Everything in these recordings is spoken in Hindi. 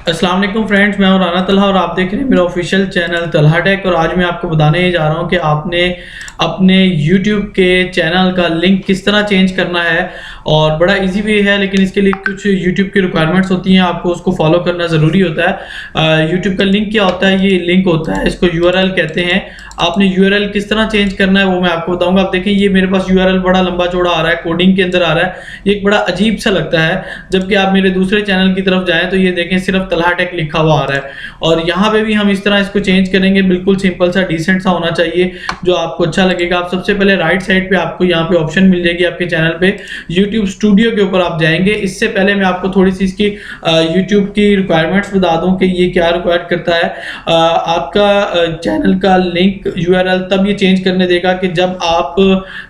अस्सलाम वालेकुम फ्रेंड्स, मैं हूं राना तलहा और आप देख रहे हैं मेरा ऑफिशियल चैनल तलहा टेक। और आज मैं आपको बताने ही जा रहा हूं कि आपने अपने YouTube के चैनल का लिंक किस तरह चेंज करना है। और बड़ा इजी वे है, लेकिन इसके लिए कुछ YouTube की रिक्वायरमेंट्स होती हैं, आपको उसको फॉलो करना ज़रूरी होता है। YouTube का लिंक क्या होता है? ये लिंक होता है, इसको URL कहते हैं। आपने URL किस तरह चेंज करना है वो मैं आपको बताऊंगा। आप देखें, ये मेरे पास URL बड़ा लंबा चौड़ा आ रहा है, कोडिंग के अंदर आ रहा है, ये एक बड़ा अजीब सा लगता है। जबकि आप मेरे दूसरे चैनल की तरफ जाएं तो ये देखें सिर्फ तलहा टेक लिखा हुआ आ रहा है। और यहाँ पे भी हम इस तरह इसको चेंज करेंगे, बिल्कुल सिंपल सा डिसेंट सा होना चाहिए जो आपको अच्छा लगेगा। आप सबसे पहले राइट साइड पे आपको यहाँ पे ऑप्शन मिल जाएगी आपके चैनल पे, YouTube स्टूडियो के ऊपर आप जाएंगे। इससे पहले मैं आपको थोड़ी सी इसकी YouTube की रिक्वायरमेंट्स बता दूं कि ये क्या रिक्वायर करता है। आपका चैनल का लिंक URL तब ये चेंज करने देगा कि जब आप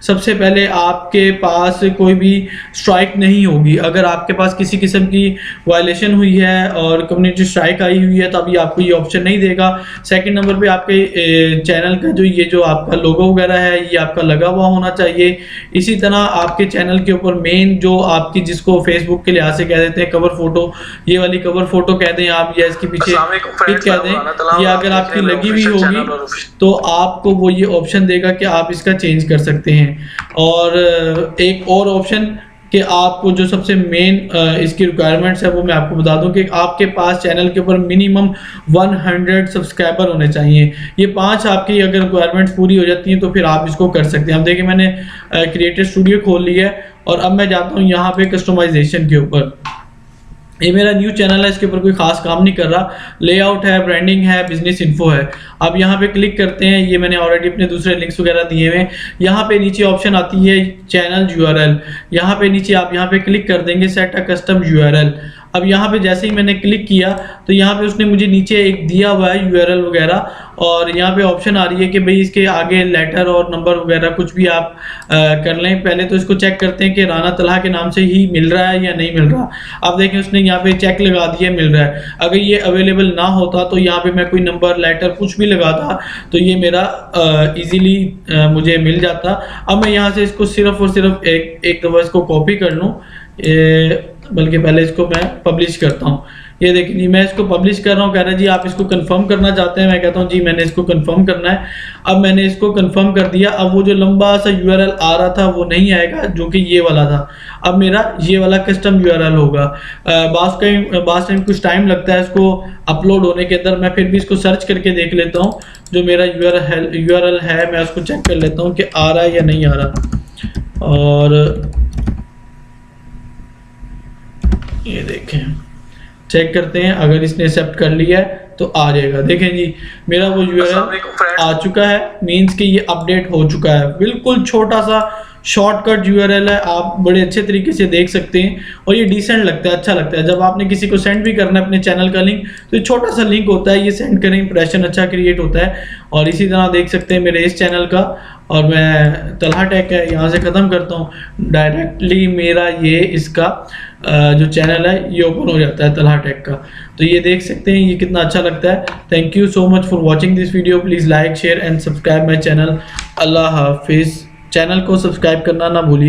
सबसे पहले आपके पास कोई भी स्ट्राइक नहीं होगी। अगर आपके पास किसी किस्म की वायलेशन हुई है और कम्युनिटी स्ट्राइक आई हुई है तब ये आपको ये ऑप्शन नहीं देगा। सेकंड नंबर पे आपके चैनल का जो आपका लोगो वगैरह है ये आपका लगा हुआ होना चाहिए। इसी तरह आपके चैनल के ऊपर मेन जो आपकी, जिसको फेसबुक के लिहाज से कह देते हैं कवर फोटो, ये वाली कवर फोटो कह दें आप, या इसके पीछे पिक कह दें, ये अगर आपकी लगी हुई होगी तो आपको वो ये ऑप्शन देगा कि आप इसका चेंज कर सकते हैं। और एक और ऑप्शन कि आपको जो सबसे मेन इसकी रिक्वायरमेंट्स है वो मैं आपको बता दूं कि आपके पास चैनल के ऊपर मिनिमम 100 सब्सक्राइबर होने चाहिए। ये 5 आपकी अगर रिक्वायरमेंट्स पूरी हो जाती हैं तो फिर आप इसको कर सकते हैं। अब देखिए, मैंने क्रिएटर स्टूडियो खोल लिया है और अब मैं जाता हूँ यहाँ पे कस्टमाइजेशन के ऊपर। ये मेरा न्यू चैनल है, इसके ऊपर कोई खास काम नहीं कर रहा। लेआउट है, ब्रांडिंग है, बिजनेस इन्फो है। अब यहाँ पे क्लिक करते हैं, ये मैंने ऑलरेडी अपने दूसरे लिंक्स वगैरह दिए हुए हैं। यहाँ पे नीचे ऑप्शन आती है चैनल URL, यहाँ पे नीचे आप यहाँ पे क्लिक कर देंगे सेट अ कस्टम URL। अब यहाँ पे जैसे ही मैंने क्लिक किया तो यहाँ पे उसने मुझे नीचे एक दिया हुआ है URL वगैरह, और यहाँ पे ऑप्शन आ रही है कि भाई इसके आगे लेटर और नंबर वगैरह कुछ भी आप कर लें। पहले तो इसको चेक करते हैं कि राना तलहा के नाम से ही मिल रहा है या नहीं मिल रहा। आप देखें, उसने यहाँ पे चेक लगा दिया, मिल रहा है। अगर ये अवेलेबल ना होता तो यहाँ पे मैं कोई नंबर, लेटर कुछ भी लगाता तो ये मेरा इजीली मुझे मिल जाता। अब मैं यहाँ से इसको सिर्फ और सिर्फ एक दफ़ा इसको कॉपी कर लूँ, बल्कि पहले इसको मैं पब्लिश करता हूँ। ये देखिए जी, मैं इसको पब्लिश कर रहा हूँ। कह रहा है जी आप इसको कंफर्म करना चाहते हैं। मैं कहता हूँ जी मैंने इसको कंफर्म करना है। अब मैंने इसको कंफर्म कर दिया। अब वो जो लंबा सा URL आ रहा था वो नहीं आएगा, जो कि ये वाला था। अब मेरा ये वाला कस्टम URL होगा। बास टाइम कुछ टाइम लगता है इसको अपलोड होने के अंदर। मैं फिर भी इसको सर्च करके देख लेता हूँ, जो मेरा URL है मैं उसको चेक कर लेता हूँ कि आ रहा है या नहीं आ रहा। और ये देखें, चेक करते हैं, अगर इसने एक्सेप्ट कर लिया है तो आ जाएगा। देखें जी, मेरा वो URL आ चुका है, मींस कि ये अपडेट हो चुका है। बिल्कुल छोटा सा शॉर्टकट URL है, आप बड़े अच्छे तरीके से देख सकते हैं और ये डिसेंट लगता है, अच्छा लगता है। जब आपने किसी को सेंड भी करना है अपने चैनल का लिंक तो ये छोटा सा लिंक होता है, ये सेंड करें, इंप्रेशन अच्छा क्रिएट होता है। और इसी तरह देख सकते हैं मेरे इस चैनल का, और मैं तलहा टेक है यहाँ से ख़त्म करता हूँ। डायरेक्टली मेरा ये इसका जो चैनल है ये ओपन हो जाता है तलहा टेक का। तो ये देख सकते हैं ये कितना अच्छा लगता है। Thank you so much for watching this video. Please like, share and subscribe my channel. अल्लाह हाफिज़। चैनल को सब्सक्राइब करना ना भूलिए।